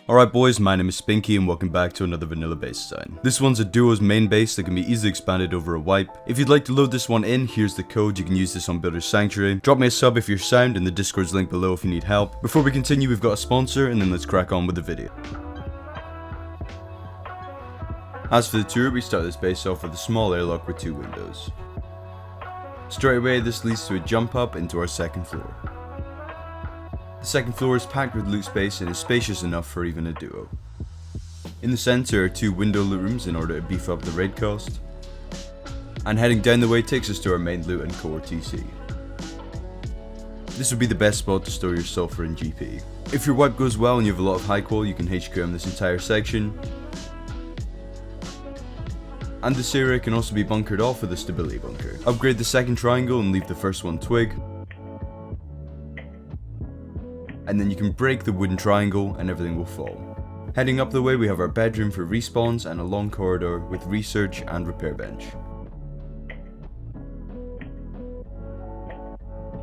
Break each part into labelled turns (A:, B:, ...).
A: Alright boys, my name is Spinky and welcome back to another vanilla base design. This one's a duo's main base that can be easily expanded over a wipe. If you'd like to load this one in, here's the code. You can use this on Builder's Sanctuary. Drop me a sub if you're sound and the Discord's link below if you need help. Before we continue, we've got a sponsor and then let's crack on with the video. As for the tour, we start this base off with a small airlock with 2 windows. Straight away this leads to a jump up into our second floor. The second floor is packed with loot space and is spacious enough for even a duo. In the centre are 2 window loot rooms in order to beef up the raid cost. And heading down the way takes us to our main loot and core TC. This would be the best spot to store your sulfur and GP. If your wipe goes well and you have a lot of high qual, you can HQM this entire section. And this area can also be bunkered off with a stability bunker. Upgrade the second triangle and leave the first one twig. And then you can break the wooden triangle and everything will fall. Heading up the way we have our bedroom for respawns and a long corridor with research and repair bench.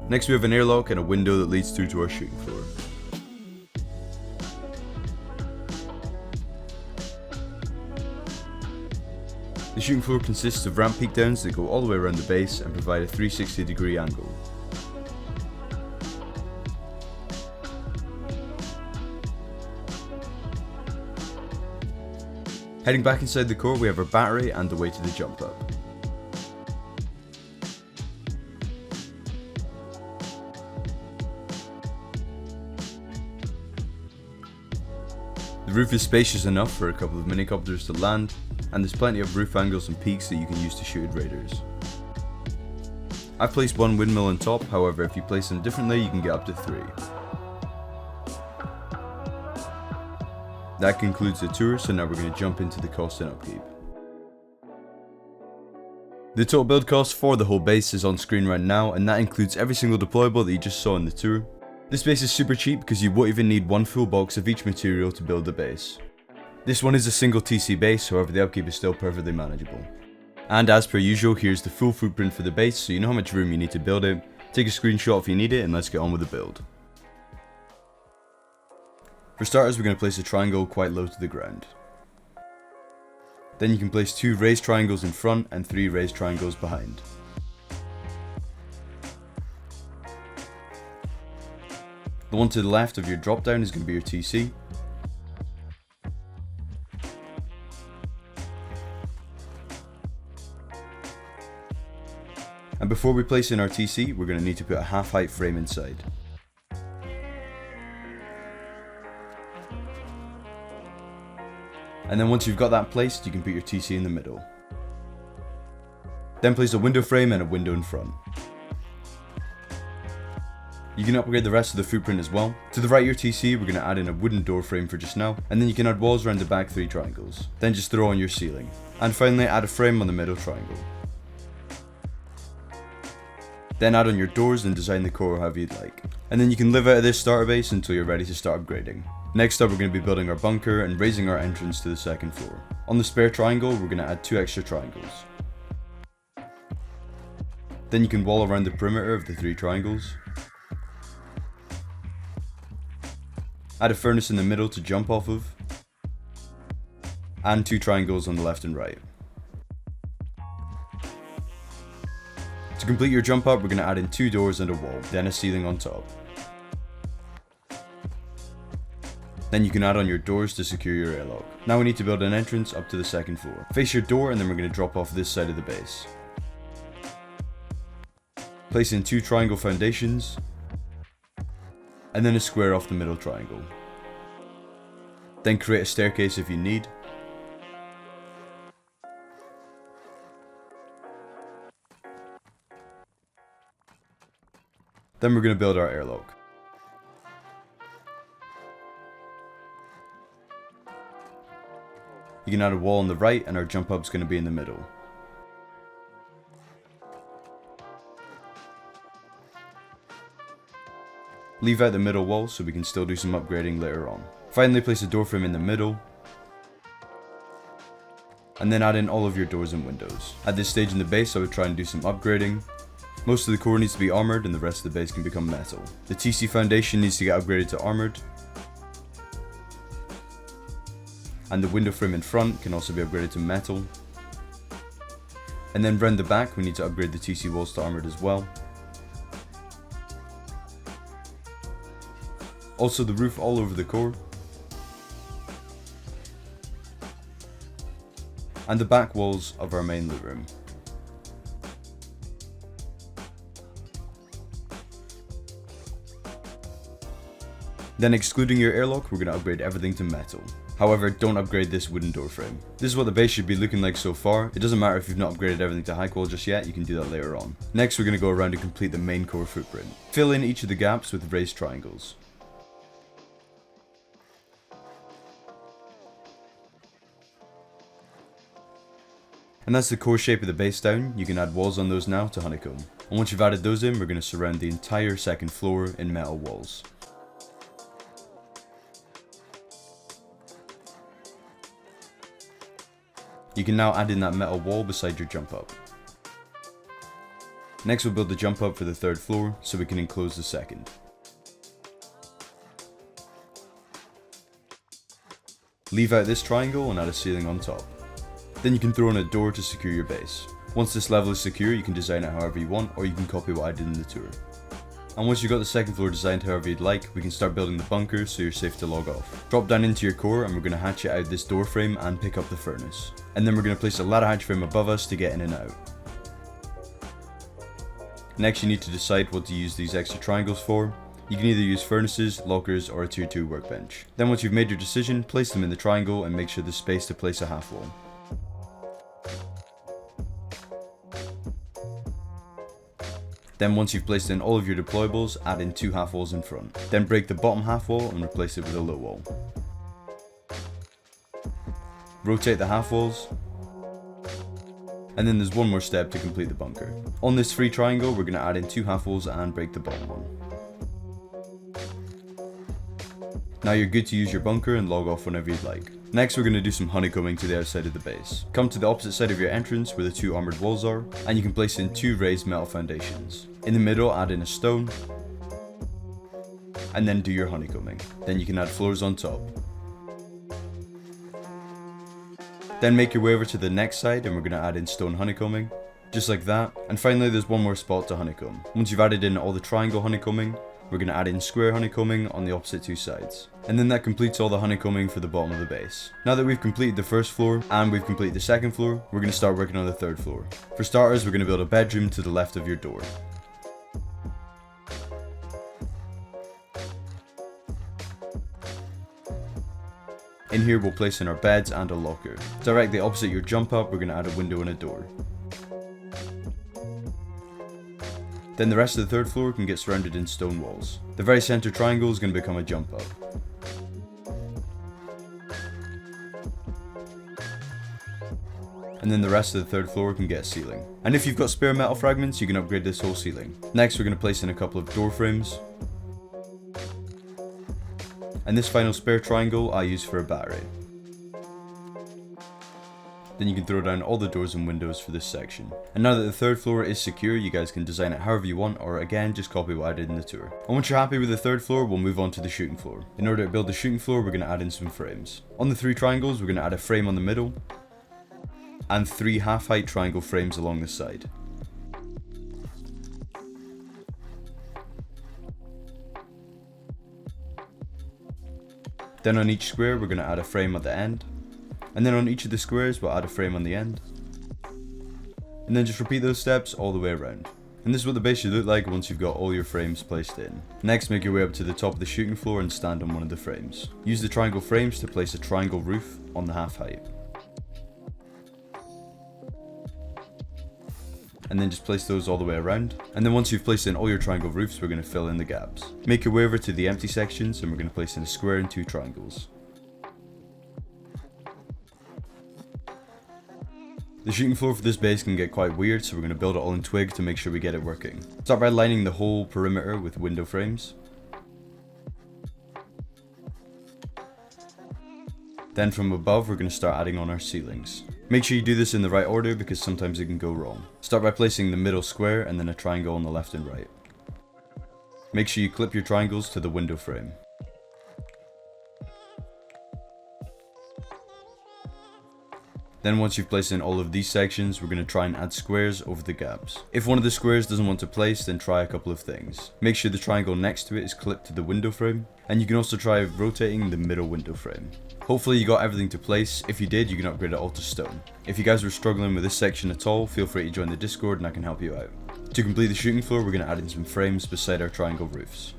A: Next we have an airlock and a window that leads through to our shooting floor. The shooting floor consists of ramp peak downs that go all the way around the base and provide a 360-degree angle. Heading back inside the core we have our battery and the way to the jump up. The roof is spacious enough for a couple of minicopters to land, and there's plenty of roof angles and peaks that you can use to shoot at raiders. I've placed 1 windmill on top, however if you place them differently you can get up to 3. That concludes the tour, so now we're going to jump into the cost and upkeep. The total build cost for the whole base is on screen right now, and that includes every single deployable that you just saw in the tour. This base is super cheap because you won't even need 1 full box of each material to build the base. This one is a single TC base, however the upkeep is still perfectly manageable. And as per usual, here's the full footprint for the base so you know how much room you need to build it. Take a screenshot if you need it and let's get on with the build. For starters, we're going to place a triangle quite low to the ground. Then you can place 2 raised triangles in front and 3 raised triangles behind. The one to the left of your drop down is going to be your TC. And before we place in our TC, we're going to need to put a half height frame inside. And then once you've got that placed, you can put your TC in the middle. Then place a window frame and a window in front. You can upgrade the rest of the footprint as well. To the right of your TC, we're going to add in a wooden door frame for just now, and then you can add walls around the back 3 triangles. Then just throw on your ceiling. And finally add a frame on the middle triangle. Then add on your doors and design the core however you'd like. And then you can live out of this starter base until you're ready to start upgrading. Next up we're going to be building our bunker and raising our entrance to the second floor. On the spare triangle we're going to add 2 extra triangles. Then you can wall around the perimeter of the 3 triangles. Add a furnace in the middle to jump off of. And 2 triangles on the left and right. To complete your jump up we're going to add in 2 doors and a wall, then a ceiling on top. Then you can add on your doors to secure your airlock. Now we need to build an entrance up to the second floor. Face your door and then we're going to drop off this side of the base. Place in 2 triangle foundations. And then a square off the middle triangle. Then create a staircase if you need. Then we're going to build our airlock. You can add a wall on the right and our jump up is going to be in the middle. Leave out the middle wall so we can still do some upgrading later on. Finally place a door frame in the middle. And then add in all of your doors and windows. At this stage in the base I would try and do some upgrading. Most of the core needs to be armoured and the rest of the base can become metal. The TC foundation needs to get upgraded to armoured. and the window frame in front can also be upgraded to metal. And then round the back we need to upgrade the TC walls to armoured as well. Also the roof all over the core. And the back walls of our main loot room. Then excluding your airlock, we're going to upgrade everything to metal. However, don't upgrade this wooden door frame. This is what the base should be looking like so far. It doesn't matter if you've not upgraded everything to high qual just yet, you can do that later on. Next we're going to go around and complete the main core footprint. Fill in each of the gaps with raised triangles. And that's the core shape of the base down. You can add walls on those now to honeycomb. And once you've added those in, we're going to surround the entire second floor in metal walls. You can now add in that metal wall beside your jump up. Next we'll build the jump up for the third floor so we can enclose the second. Leave out this triangle and add a ceiling on top. Then you can throw in a door to secure your base. Once this level is secure, you can design it however you want, or you can copy what I did in the tour. And once you've got the second floor designed however you'd like, we can start building the bunker so you're safe to log off. Drop down into your core and we're going to hatchet out this door frame and pick up the furnace. And then we're going to place a ladder hatch frame above us to get in and out. Next you need to decide what to use these extra triangles for. You can either use furnaces, lockers, or a tier 2 workbench. Then once you've made your decision, place them in the triangle and make sure there's space to place a half wall. Then once you've placed in all of your deployables, add in 2 half walls in front. Then break the bottom half wall and replace it with a low wall. Rotate the half walls. And then there's one more step to complete the bunker. On this free triangle, we're going to add in 2 half walls and break the bottom one. Now you're good to use your bunker and log off whenever you'd like. Next we're going to do some honeycombing to the outside of the base. Come to the opposite side of your entrance where the 2 armoured walls are, and you can place in 2 raised metal foundations. In the middle add in a stone, and then do your honeycombing. Then you can add floors on top. Then make your way over to the next side and we're going to add in stone honeycombing, just like that. And finally there's one more spot to honeycomb. Once you've added in all the triangle honeycombing, we're going to add in square honeycombing on the opposite 2 sides. And then that completes all the honeycombing for the bottom of the base. Now that we've completed the first floor and we've completed the second floor, we're going to start working on the third floor. For starters, we're going to build a bedroom to the left of your door. In here we'll place in our beds and a locker. Directly opposite your jump up, we're going to add a window and a door. Then the rest of the third floor can get surrounded in stone walls. The very center triangle is going to become a jump up. And then the rest of the third floor can get a ceiling. And if you've got spare metal fragments, you can upgrade this whole ceiling. Next we're going to place in a couple of door frames. And this final spare triangle I use for a battery. Then you can throw down all the doors and windows for this section. And now that the third floor is secure, you guys can design it however you want, or again, just copy what I did in the tour. And once you're happy with the third floor, we'll move on to the shooting floor. In order to build the shooting floor, we're going to add in some frames. On the 3 triangles, we're going to add a frame on the middle, and 3 half-height triangle frames along the side. Then on each square, we're going to add a frame at the end. And then on each of the squares, we'll add a frame on the end. And then just repeat those steps all the way around. And this is what the base should look like once you've got all your frames placed in. Next, make your way up to the top of the shooting floor and stand on one of the frames. Use the triangle frames to place a triangle roof on the half height. And then just place those all the way around. And then once you've placed in all your triangle roofs, we're going to fill in the gaps. Make your way over to the empty sections and we're going to place in a square and 2 triangles. The shooting floor for this base can get quite weird, so we're going to build it all in twig to make sure we get it working. Start by lining the whole perimeter with window frames. Then from above, we're going to start adding on our ceilings. Make sure you do this in the right order because sometimes it can go wrong. Start by placing the middle square and then a triangle on the left and right. Make sure you clip your triangles to the window frame. Then once you've placed in all of these sections, we're going to try and add squares over the gaps. If one of the squares doesn't want to place, then try a couple of things. Make sure the triangle next to it is clipped to the window frame, and you can also try rotating the middle window frame. Hopefully you got everything to place. If you did, you can upgrade it all to stone. If you guys were struggling with this section at all, feel free to join the Discord and I can help you out. To complete the shooting floor, we're going to add in some frames beside our triangle roofs.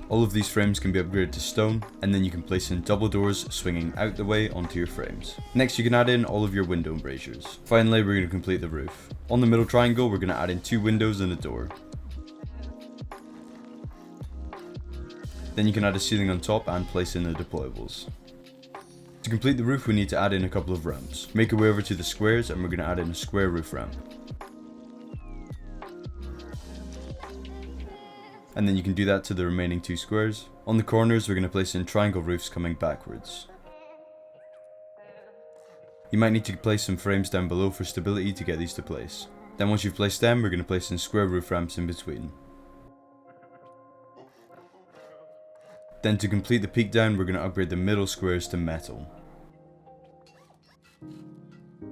A: All of these frames can be upgraded to stone, and then you can place in double doors swinging out the way onto your frames. Next you can add in all of your window embrasures. Finally we're going to complete the roof. On the middle triangle we're going to add in 2 windows and a door. Then you can add a ceiling on top and place in the deployables. To complete the roof we need to add in a couple of ramps. Make our way over to the squares and we're going to add in a square roof ramp. And then you can do that to the remaining 2 squares. On the corners we're going to place in triangle roofs coming backwards. You might need to place some frames down below for stability to get these to place. Then once you've placed them, we're going to place in square roof ramps in between. Then to complete the peak down, we're going to upgrade the middle squares to metal.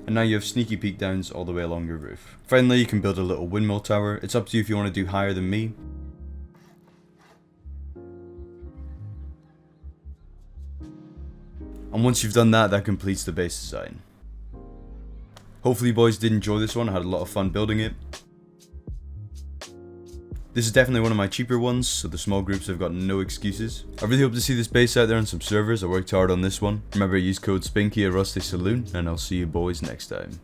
A: And now you have sneaky peak downs all the way along your roof. Finally, you can build a little windmill tower. It's up to you if you want to do higher than me. And once you've done that, that completes the base design. Hopefully you boys did enjoy this one. I had a lot of fun building it. This is definitely one of my cheaper ones, so the small groups have got no excuses. I really hope to see this base out there on some servers. I worked hard on this one. Remember, use code SPINKY at Saloon, and I'll see you boys next time.